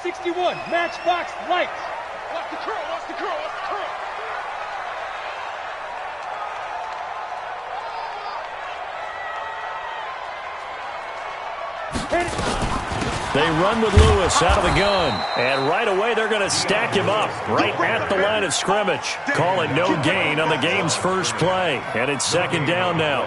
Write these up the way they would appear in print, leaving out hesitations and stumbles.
61, Matchbox Light. Watch the curl, watch the curl, watch the curl. They run with Lewis out of the gun. And right away, they're going to stack him up right at the line of scrimmage. Call it no gain on the game's first play. And it's second down now.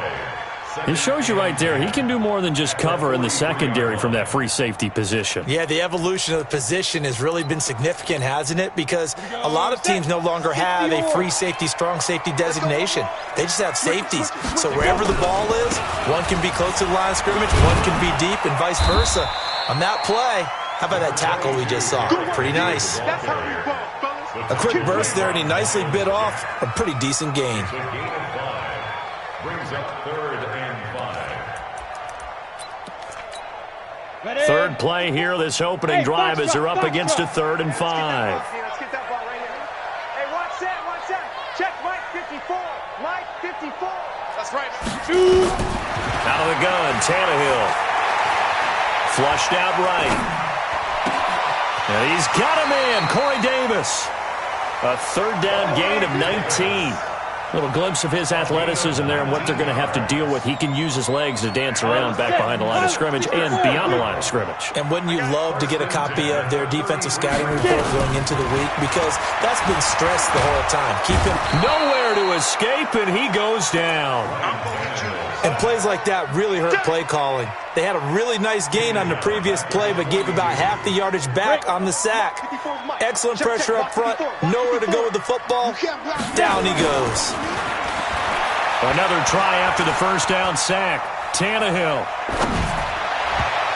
It shows you right there, he can do more than just cover in the secondary from that free safety position. Yeah, the evolution of the position has really been significant, hasn't it? Because a lot of teams no longer have a free safety, strong safety designation. They just have safeties. So wherever the ball is, one can be close to the line of scrimmage, one can be deep, and vice versa. On that play, how about that tackle we just saw? Pretty nice. A quick burst there, and he nicely bit off a pretty decent gain. Brings up 3rd and 5. Third play here, this opening drive as they're up against a 3rd and 5. Let's get that ball right here. Hey, watch that, watch that. Check Mike 54. Mike 54. That's right. Out of the gun, Tannehill. Flushed out right. And he's got a man, Corey Davis. A 3rd down gain of 19. A little glimpse of his athleticism there and what they're going to have to deal with. He can use his legs to dance around back behind the line of scrimmage and beyond the line of scrimmage. And wouldn't you love to get a copy of their defensive scouting report going into the week? Because that's been stressed the whole time. Keep him nowhere to escape, and he goes down. And plays like that really hurt play calling. They had a really nice gain on the previous play, but gave about half the yardage back on the sack. Excellent pressure up front. Nowhere to go with the football. Down he goes. Another try after the first down sack. Tannehill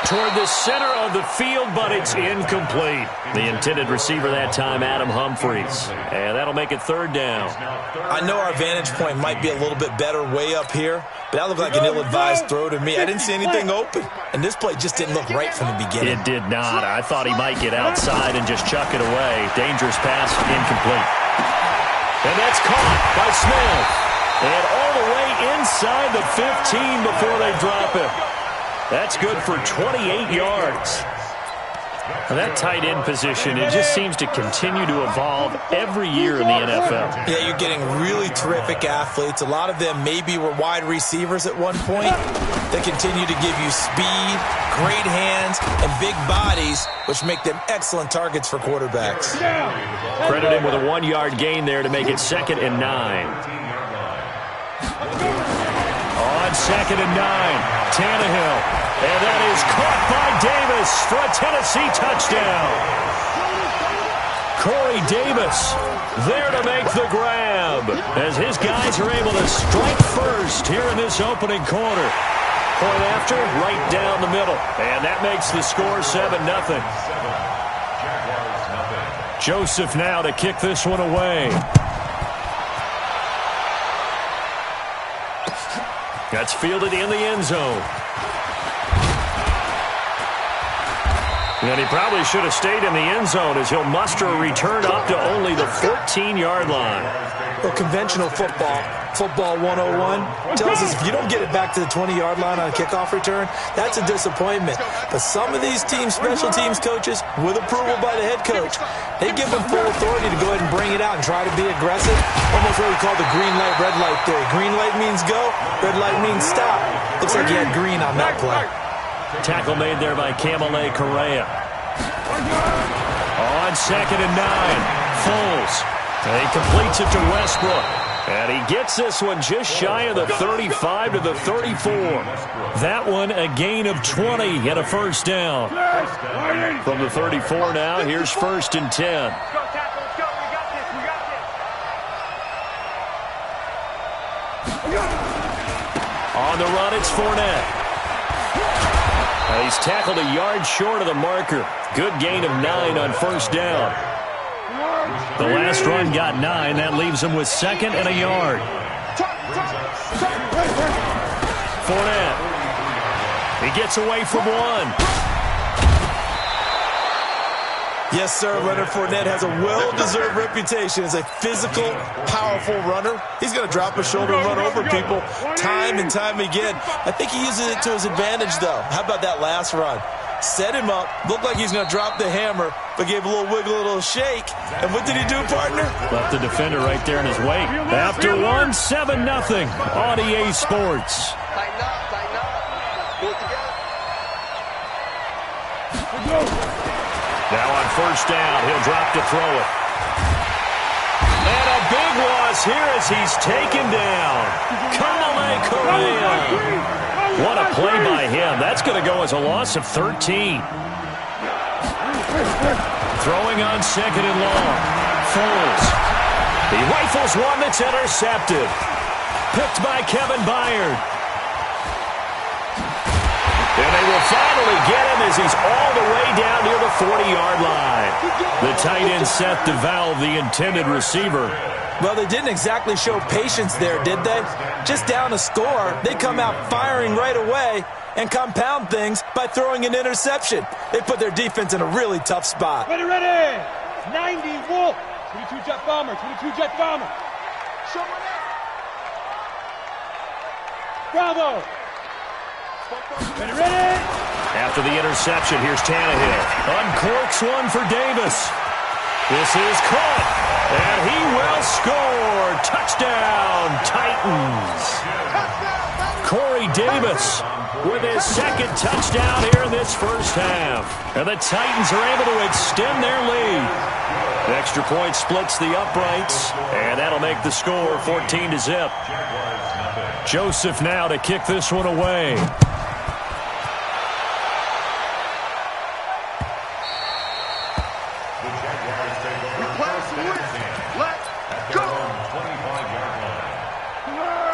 toward the center of the field, but it's incomplete. The intended receiver that time, Adam Humphries. And that'll make it 3rd down. I know our vantage point might be a little bit better way up here, but that looked like an ill-advised throw to me. I didn't see anything open, and this play just didn't look right from the beginning. It did not. I thought he might get outside and just chuck it away. Dangerous pass, incomplete. And that's caught by Smith. And all the way inside the 15 before they drop it. That's good for 28 yards. Now that tight end position, it just seems to continue to evolve every year in the NFL. Yeah, you're getting really terrific athletes. A lot of them maybe were wide receivers at one point. They continue to give you speed, great hands, and big bodies, which make them excellent targets for quarterbacks. Credit him with a 1-yard gain there to make it 2nd and 9. On 2nd and 9, Tannehill. And that is caught by Davis for a Tennessee touchdown. Corey Davis there to make the grab as his guys are able to strike first here in this opening quarter. Point after, right down the middle. And that makes the score 7-0. Joseph now to kick this one away. That's fielded in the end zone. And he probably should have stayed in the end zone as he'll muster a return up to only the 14-yard line. Well, conventional football 101, tells us if you don't get it back to the 20-yard line on a kickoff return, that's a disappointment. But some of these teams, special teams coaches, with approval by the head coach, they give them full authority to go ahead and bring it out and try to be aggressive. Almost what we call the green light, red light theory. Green light means go, red light means stop. Looks like he had green on that play. Tackle made there by Kamale Correa. On 2nd and 9, Foles. And he completes it to Westbrook. And he gets this one just shy of the 35 to the 34. That one a gain of 20 and a first down. From the 34 now, here's 1st and 10. On the run, it's Fournette. He's tackled a yard short of the marker. Good gain of 9 on first down. The last run got 9. That leaves him with 2nd and a yard. Fournette. He gets away from 1. Yes, sir. Leonard Fournette has a well-deserved reputation as a physical, powerful runner. He's going to drop his shoulder and run over people time and time again. I think he uses it to his advantage, though. How about that last run? Set him up, looked like he's going to drop the hammer, but gave a little wiggle, a little shake. And what did he do, partner? Left the defender right there in his wake. After one, 7-0 on EA Sports. Tighten up, tighten up. Pull it together. Now on first down, he'll drop to throw it. And a big loss here as he's taken down. Kamale Correa. What a play by him. That's going to go as a loss of 13. Throwing on second and long. Foles. He rifles one that's intercepted. Picked by Kevin Byard. And they will finally get him as he's all the way down near the 40-yard line. The tight end set to valve the intended receiver. Well, they didn't exactly show patience there, did they? Just down a score, they come out firing right away and compound things by throwing an interception. They put their defense in a really tough spot. Ready, ready. 90 Wolf. 22 jet bomber. 22 jet bomber. Bravo. Ready, ready. After the interception, here's Tannehill. Uncorks one for Davis. This is caught, and he will score. Touchdown, Titans. Corey Davis with his second touchdown here in this first half. And the Titans are able to extend their lead. The extra point splits the uprights, and that'll make the score 14-0. Joseph now to kick this one away.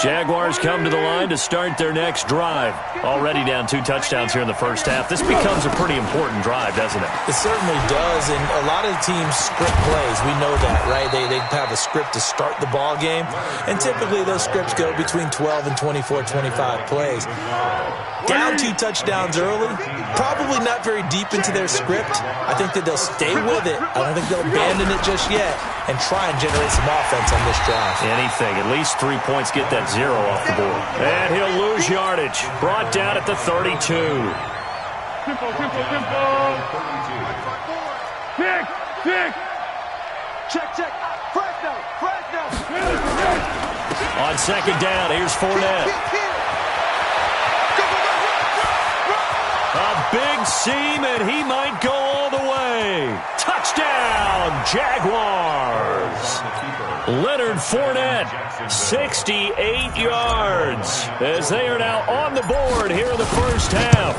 Jaguars come to the line to start their next drive. Already down 2 touchdowns here in the first half. This becomes a pretty important drive, doesn't it? It certainly does, and a lot of teams script plays. We know that, right? They have a script to start the ball game, and typically those scripts go between 12 and 24, 25 plays. Down 2 touchdowns early, probably not very deep into their script. I think that they'll stay with it. I don't think they'll abandon it just yet and try and generate some offense on this drive. Anything. At least 3 points, get that 0 off the board. And he'll lose yardage. Brought down at the 32. Tempo. Kick. Check. Fresno. On second down, here's Fournette. A big seam, and he might go all the way. Touchdown, Jaguars. Leonard Fournette, 68 yards, as they are now on the board here in the first half.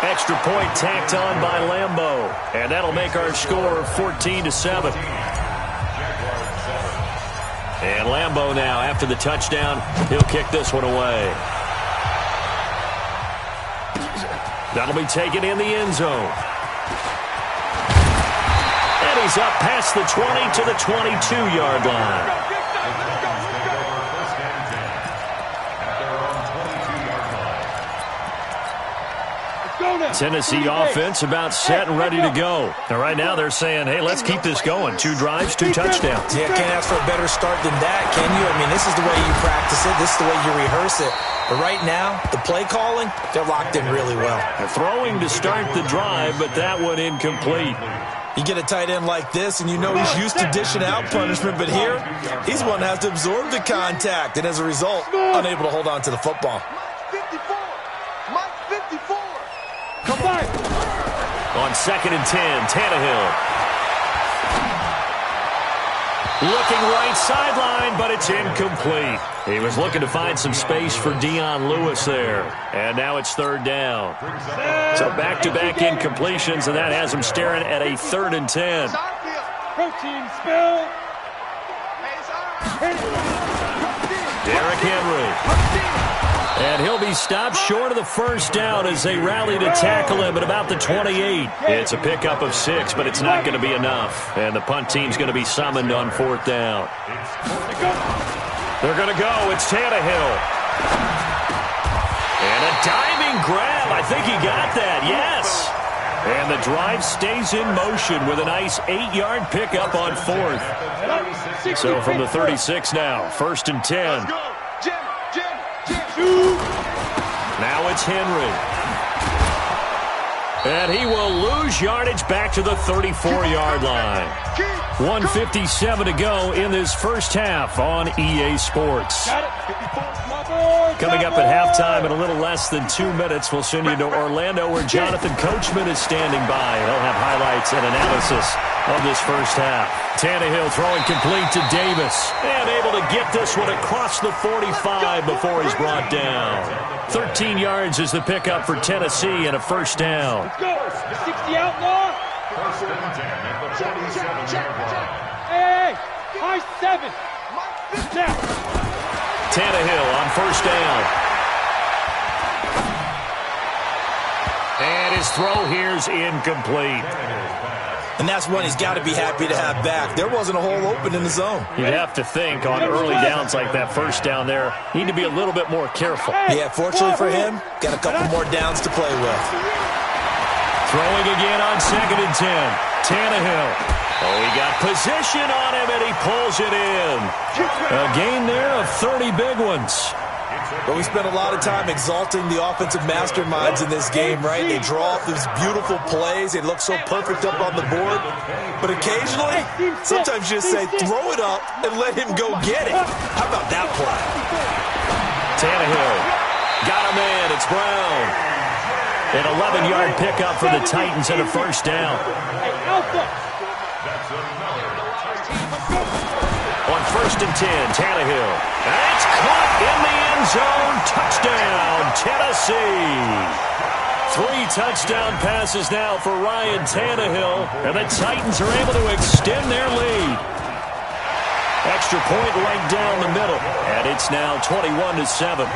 Extra point tacked on by Lambeau, and that'll make our score 14-7. And Lambeau now, after the touchdown, he'll kick this one away. That'll be taken in the end zone. And he's up past the 20 to the 22-yard line. Tennessee offense about set and ready to go. And right now they're saying, hey, let's keep this going. 2 drives, 2 touchdowns. Yeah, can't ask for a better start than that, can you? I mean, this is the way you practice it. This is the way you rehearse it. But right now, the play calling, they're locked in really well. They're throwing to start the drive, but that one incomplete. You get a tight end like this, and you know he's used to dishing out punishment, but here, he's the one that has to absorb the contact, and as a result, unable to hold on to the football. Mike 54. Come back. On second and 10, Tannehill. Looking right sideline, but it's incomplete. He was looking to find some space for Dion Lewis there. And now it's third down. So back-to-back incompletions, and that has him staring at a 3rd and 10. Protein spill. Derrick Henry. And he'll be stopped short of the first down as they rally to tackle him at about the 28. It's a pickup of 6, but it's not going to be enough. And the punt team's going to be summoned on 4th down. They're going to go. It's Tannehill. And a diving grab. I think he got that. Yes. And the drive stays in motion with a nice 8-yard pickup on 4th. So from the 36 now, 1st and 10. Now it's Henry. And he will lose yardage back to the 34-yard line. 1:57 to go in this first half on EA Sports. Coming up at halftime in a little less than 2 minutes, we'll send you to Orlando where Jonathan Coachman is standing by. He'll have highlights and analysis of this first half. Tannehill throwing complete to Davis. And able to get this one across the 45 before he's brought down. 13 yards is the pickup for Tennessee and a first down. Let's go. 60 outlaw. First and 10 at the 47-yard line. Hey, high 7. Now. Tannehill on first down. And his throw here's incomplete. And that's one he's got to be happy to have back. There wasn't a hole open in the zone. You'd have to think on early downs like that first down there, need to be a little bit more careful. Yeah, fortunately for him, got a couple more downs to play with. Throwing again on 2nd and 10. Tannehill. Oh, he got position on him, and he pulls it in. A gain there of 30 big ones. But we spent a lot of time exalting the offensive masterminds in this game, right? They draw up these beautiful plays. They look so perfect up on the board. But occasionally, sometimes you just say, throw it up and let him go get it. How about that play? Tannehill got a man. It's Brown. An 11-yard pickup for the Titans and a first down. On 1st and 10, Tannehill. And it's caught in the end zone. Touchdown, Tennessee. 3 touchdown passes now for Ryan Tannehill. And the Titans are able to extend their lead. Extra point right down the middle. And it's now 21-7.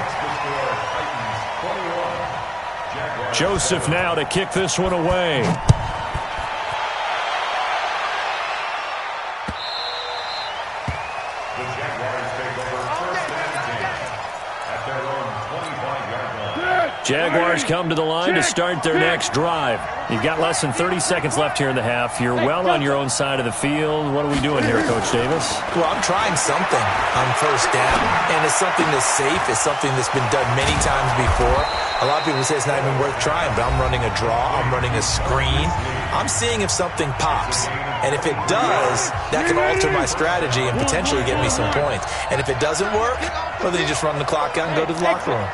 Joseph now to kick this one away. Jaguars come to the line to start their next drive. You've got less than 30 seconds left here in the half. You're well on your own side of the field. What are we doing here, Coach Davis? Well, I'm trying something on first down, and it's something that's safe. It's something that's been done many times before. A lot of people say it's not even worth trying, but I'm running a draw. I'm running a screen. I'm seeing if something pops. And if it does, that can alter my strategy and potentially get me some points. And if it doesn't work, well, then you just run the clock out and go to the locker room.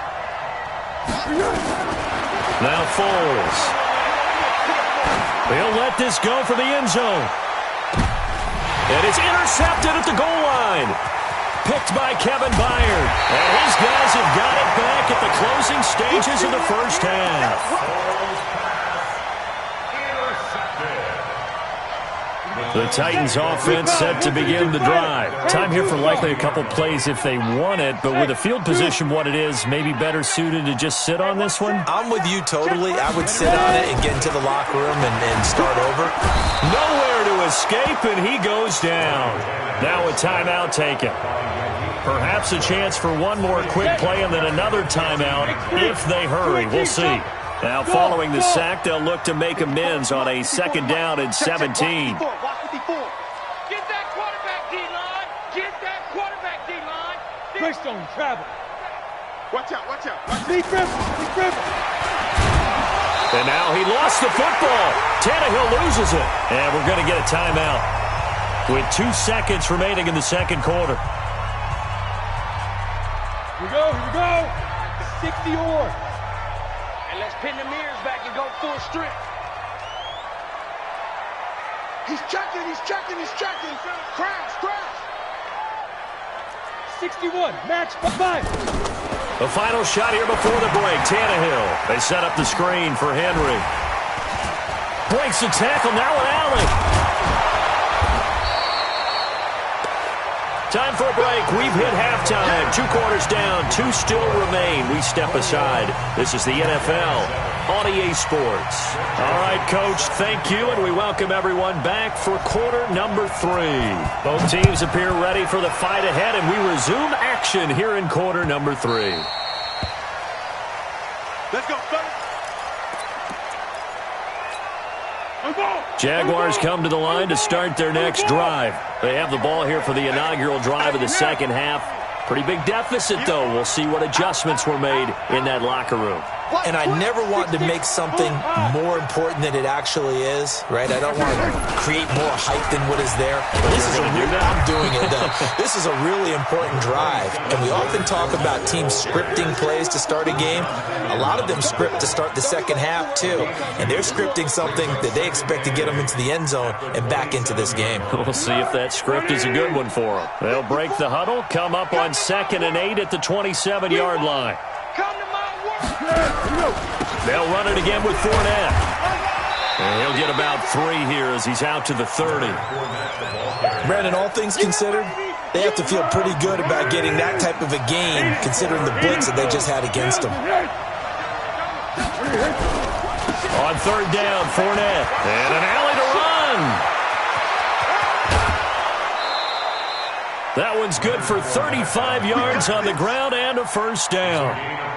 Now Foles. They'll let this go for the end zone. And it's intercepted at the goal line. Picked by Kevin Byard. And his guys have got it back at the closing stages of the first half. The Titans offense set to begin the drive. Time here for likely a couple plays if they want it, but with the field position what it is, maybe better suited to just sit on this one? I'm with you totally. I would sit on it and get into the locker room and start over. Nowhere to escape, and he goes down. Now a timeout taken. Perhaps a chance for one more quick play and then another timeout if they hurry. We'll see. Now following the sack, they'll look to make amends on a 2nd down and 17. Get that quarterback, D-line. Get that quarterback, D-line. Greystone, travel. Watch out, watch out. Big river. And now he lost the football. Tannehill loses it. And we're going to get a timeout with 2 seconds remaining in the second quarter. Here we go. 60 or. And let's pin the mirrors back and go full strip. He's checking. Crash. 61, match 5. The final shot here before the break. Tannehill. They set up the screen for Henry. Breaks the tackle. Now an alley. Time for a break. We've hit halftime. 2 quarters down. 2 still remain. We step aside. This is the NFL on EA Sports. All right, Coach, thank you, and we welcome everyone back for quarter number 3. Both teams appear ready for the fight ahead, and we resume action here in quarter number 3. Let's go, fellas. Jaguars come to the line to start their next drive. They have the ball here for the inaugural drive of the second half. Pretty big deficit, though. We'll see what adjustments were made in that locker room. and I never want to make something more important than it actually is, right? I don't want to create more hype than what is there. This is I'm doing it, though. This is a really important drive, and we often talk about teams scripting plays to start a game. A lot of them script to start the second half, too, and they're scripting something that they expect to get them into the end zone and back into this game. We'll see if that script is a good one for them. They'll break the huddle, come up on 2nd and 8 at the 27-yard line. They'll run it again with Fournette. And he'll get about 3 here as he's out to the 30. Brandon, all things considered, they have to feel pretty good about getting that type of a gain considering the blitz that they just had against them. On 3rd down, Fournette. And an alley to run. That one's good for 35 yards on the ground and a first down.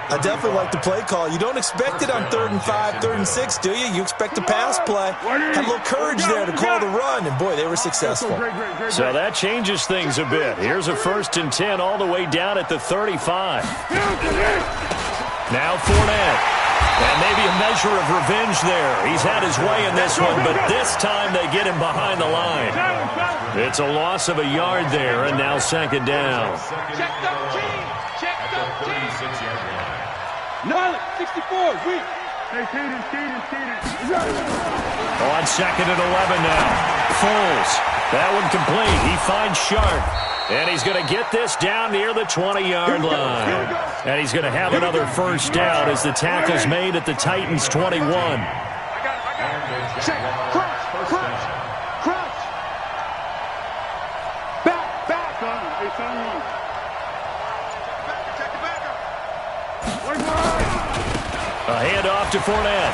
I definitely like the play call. You don't expect it on 3rd and 5, 3rd and 6, do you? You expect a pass play. Had a little courage there to call the run, and boy, they were successful. So that changes things a bit. Here's a 1st and 10 all the way down at the 35. Now Fournette. And maybe a measure of revenge there. He's had his way in this one, but this time they get him behind the line. It's a loss of a yard there, and now 2nd down. Check 13. Check 13. No, 64. Wait. On 2nd and 11 now. Foles. That one complete. He finds Sharp. And he's going to get this down near the 20-yard line. And he's going to have another first down as the tackle's made at the Titans' 21. Check. Crunch. Back. A handoff to Fournette.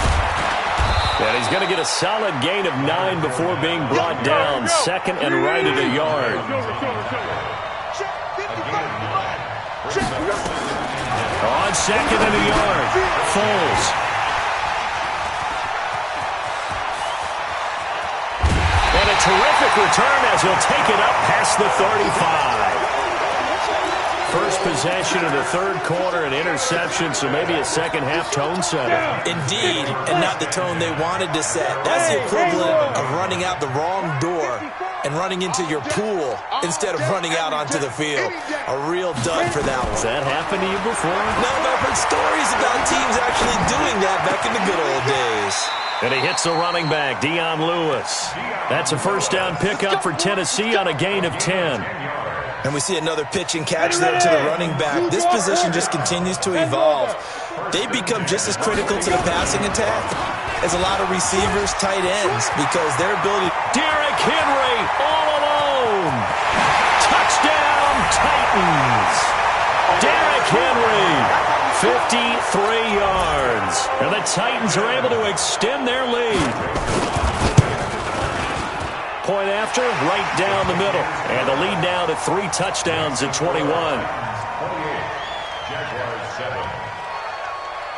And he's going to get a solid gain of 9 before being brought down. 2nd and right at a yard. On 2nd and a yard. Foles. And a terrific return as he'll take it up past the 35. First possession of the 3rd quarter, an interception, so maybe a second-half tone setter. Indeed, and not the tone they wanted to set. That's the equivalent of running out the wrong door and running into your pool instead of running out onto the field. A real dud for that one. Has that happened to you before? No, but I've heard stories about teams actually doing that back in the good old days. And he hits the running back, Dion Lewis. That's a first down pickup for Tennessee on a gain of 10. And we see another pitch and catch there to the running back. This position just continues to evolve. They become just as critical to the passing attack as a lot of receivers, tight ends, because their ability... Derrick Henry all alone. Touchdown, Titans. Derrick Henry, 53 yards. And the Titans are able to extend their lead. Point after, right down the middle. And the lead now to 3 touchdowns at 21.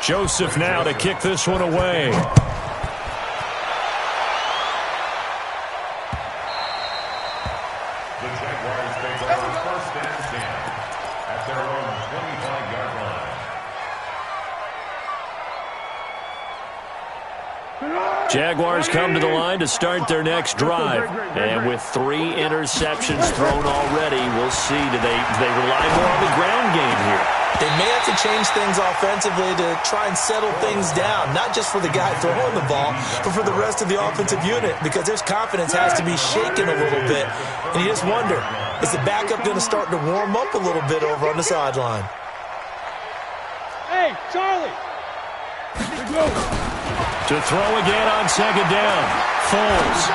Joseph now to kick this one away. The Jaguars take over 1st and 10 at their own 25-yard line. Jaguars come to the line to start their next drive. And with 3 interceptions thrown already, we'll see. Do they rely more on the ground game here? They may have to change things offensively to try and settle things down, not just for the guy throwing the ball, but for the rest of the offensive unit, because their confidence has to be shaken a little bit. And you just wonder, is the backup going to start to warm up a little bit over on the sideline? Hey, Charlie. To throw again on 2nd down. Foles.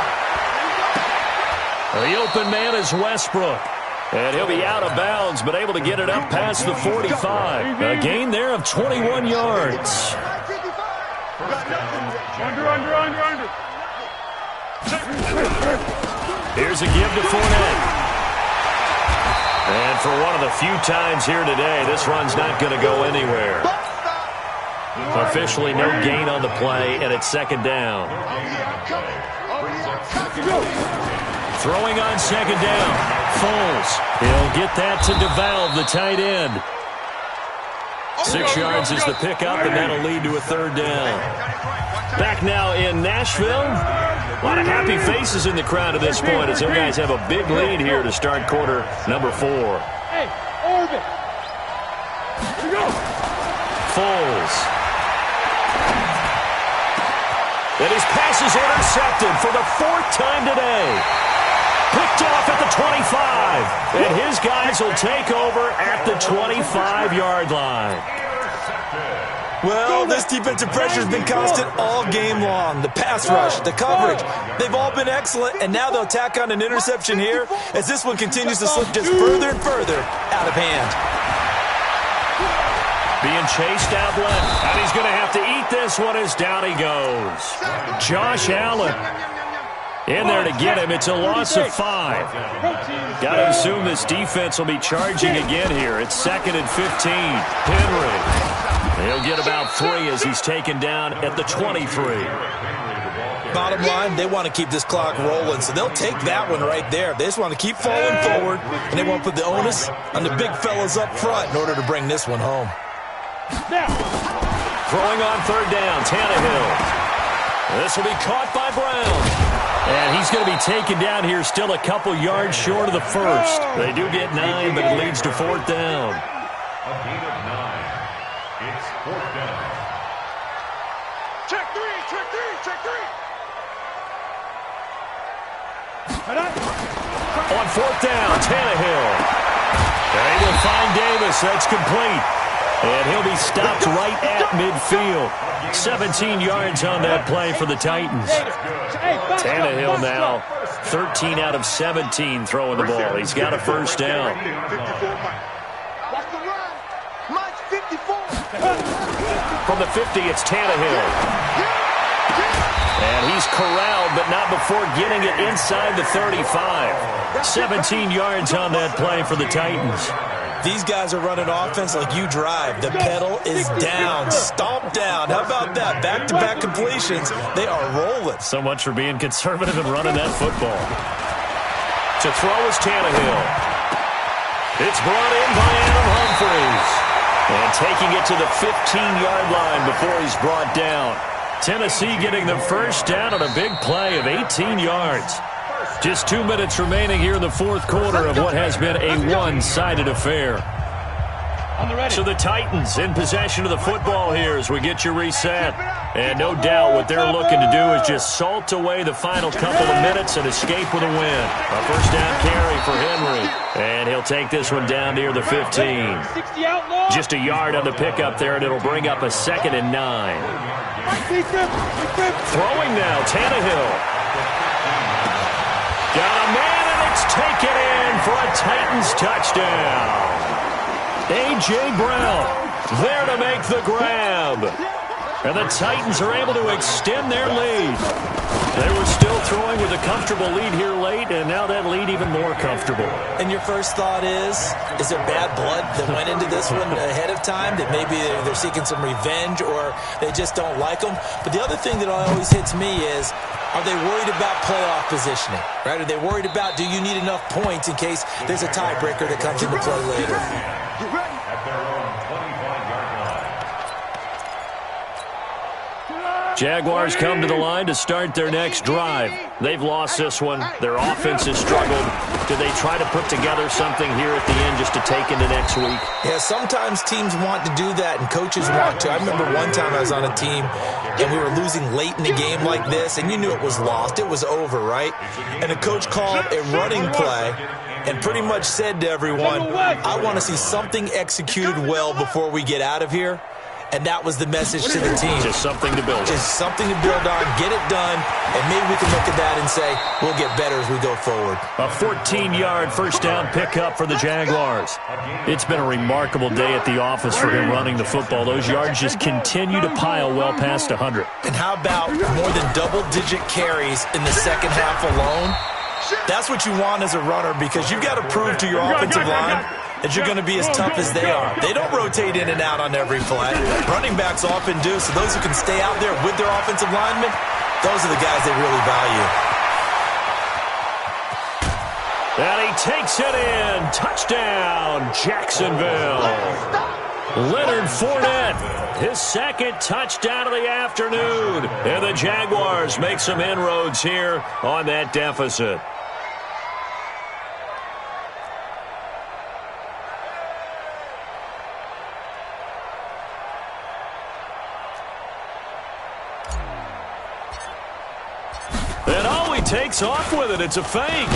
The open man is Westbrook. And he'll be out of bounds, but able to get it up past the 45. A gain there of 21 yards. Under. Here's a give to Fournette. And for one of the few times here today, this run's not going to go anywhere. Officially no gain on the play, and it's 2nd down. Throwing on 2nd down. Foles. He'll get that to DeValve, the tight end. 6 yards is the pickup, and that'll lead to a 3rd down. Back now in Nashville. A lot of happy faces in the crowd at this point as their guys have a big lead here to start quarter number 4. Hey, orbit. Here we go. Foles. And his pass is intercepted for the 4th time today. Picked off at the 25. And his guys will take over at the 25-yard line. Well, this defensive pressure has been constant all game long. The pass rush, the coverage, they've all been excellent, and now they'll tack on an interception here as this one continues to slip just further and further out of hand. Being chased out left, and he's going to have to eat this one as down he goes. Josh Allen in there to get him. It's a loss of 5. Got to assume this defense will be charging again here. It's 2nd and 15. Henry. He'll get about 3 as he's taken down at the 23. Bottom line, they want to keep this clock rolling, so they'll take that one right there. They just want to keep falling forward, and they want to put the onus on the big fellas up front in order to bring this one home. Now. Throwing on 3rd down, Tannehill. This will be caught by Brown. And he's going to be taken down here still a couple yards short of the 1st. They do get 9, but it leads to 4th down. A gain of 9. It's 4th down. Check 3, check 3, check 3. On 4th down, Tannehill. And he will find Davis. That's complete. And he'll be stopped right at midfield. 17 yards on that play for the Titans. Tannehill now 13 out of 17 throwing the ball. He's got a 1st down. Watch the run. Mike 54. From the 50, it's Tannehill. And he's corralled, but not before getting it inside the 35. 17 yards on that play for the Titans. These guys are running offense like you drive. The pedal is down, stomped down. How about that? Back-to-back completions. They are rolling. So much for being conservative and running that football. To throw is Tannehill. It's brought in by Adam Humphries. And taking it to the 15-yard line before he's brought down. Tennessee getting the 1st down on a big play of 18 yards. Just 2 minutes remaining here in the 4th quarter of what has been a one-sided affair. So the Titans in possession of the football here as we get you reset. And no doubt what they're looking to do is just salt away the final couple of minutes and escape with a win. A 1st down carry for Henry. And he'll take this one down near the 15. Just a yard on the pickup there, and it'll bring up a 2nd and 9. Throwing now, Tannehill. Got a man, and it's taken in for a Titans touchdown. A.J. Brown there to make the grab. And the Titans are able to extend their lead. They were still throwing with a comfortable lead here late, and now that lead even more comfortable. And your first thought is there bad blood that went into this one ahead of time, that maybe they're seeking some revenge or they just don't like them? But the other thing that always hits me is, are they worried about playoff positioning? Right? Are they worried about, do you need enough points in case there's a tiebreaker that comes into play later? At their own 25-yard line. Jaguars come to the line to start their next drive. They've lost this one. Their offense has struggled. Do they try to put together something here at the end just to take into next week? Yeah, sometimes teams want to do that and coaches want to. I remember one time I was on a team and we were losing late in a game like this, and you knew it was lost. It was over, right? And the coach called a running play and pretty much said to everyone, I want to see something executed well before we get out of here. And that was the message to the team. Just something to build on. Just something to build on, get it done, and maybe we can look at that and say, we'll get better as we go forward. A 14-yard first down pickup for the Jaguars. It's been a remarkable day at the office for him running the football. Those yards just continue to pile well past 100. And how about more than double-digit carries in the second half alone? That's what you want as a runner, because you've got to prove to your offensive line that you're going to be as tough as they are. They don't rotate in and out on every play. Running backs often do, so those who can stay out there with their offensive linemen, those are the guys they really value. And he takes it in. Touchdown, Jacksonville. Leonard Fournette, his second touchdown of the afternoon. And the Jaguars make some inroads here on that deficit. And oh, he takes off with it. It's a fake.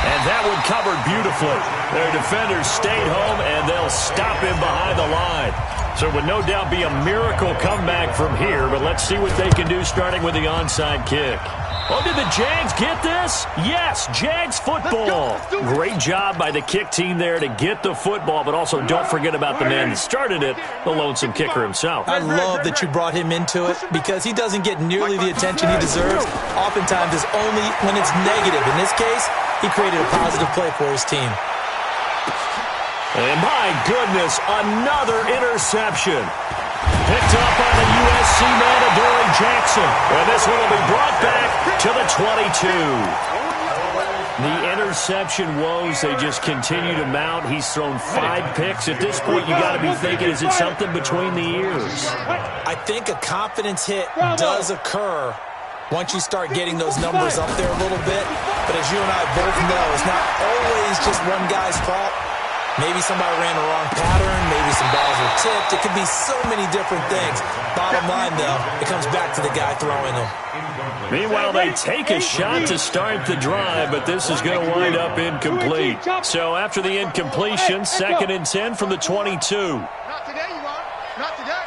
And that one covered beautifully. Their defenders stayed home, and they'll stop him behind the line. So it would no doubt be a miracle comeback from here, but let's see what they can do starting with the onside kick. Oh, did the Jags get this? Yes, Jags football. Great job by the kick team there to get the football, but also don't forget about the man that started it, the lonesome kicker himself. I love that you brought him into it because he doesn't get nearly the attention he deserves. Oftentimes it's only when it's negative. In this case, he created a positive play for his team. And my goodness, another interception. Picked up by the USC man, Adoree Jackson. And this one will be brought back to the 22. The interception woes, they just continue to mount. He's thrown 5 picks. At this point, you got to be thinking, is it something between the ears? I think a confidence hit does occur once you start getting those numbers up there a little bit. But as you and I both know, it's not always just one guy's fault. Maybe somebody ran the wrong pattern. Maybe some balls were tipped. It could be so many different things. Bottom line, though, it comes back to the guy throwing them. Meanwhile, they take a shot to start the drive, but this is going to wind up incomplete. So after the incompletion, 2nd and 10 from the 22. Not today, you are. Not today.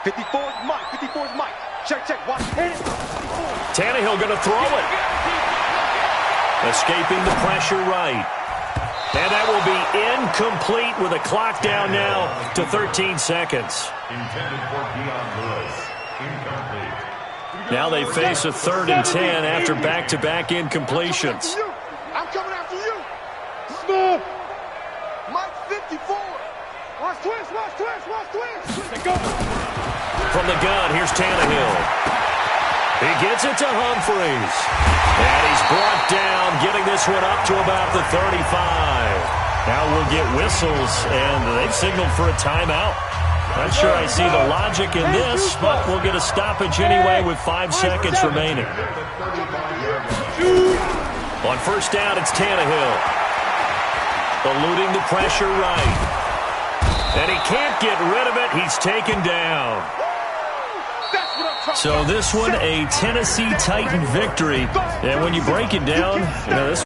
54's Mike. 54's Mike. Check, check. Watch. Tannehill going to throw it. Escaping the pressure right. And that will be incomplete with a clock down now to 13 seconds. Intended for Dion Lewis. Incomplete. Now they face a 3rd and 10 after back-to-back incompletions. I'm coming after you. Smith. Mike 54. Watch twist, watch twist, watch twist. Go. From the gun, here's Tannehill. He gets it to Humphries. And he's brought down, getting this one up to about the 35. Now we'll get whistles, and they've signaled for a timeout. Not sure I see the logic in this, but we'll get a stoppage anyway with 5 seconds remaining. On 1st down, it's Tannehill. Eluding the pressure right. And he can't get rid of it. He's taken down. So this one, a Tennessee Titan victory. And when you break it down, this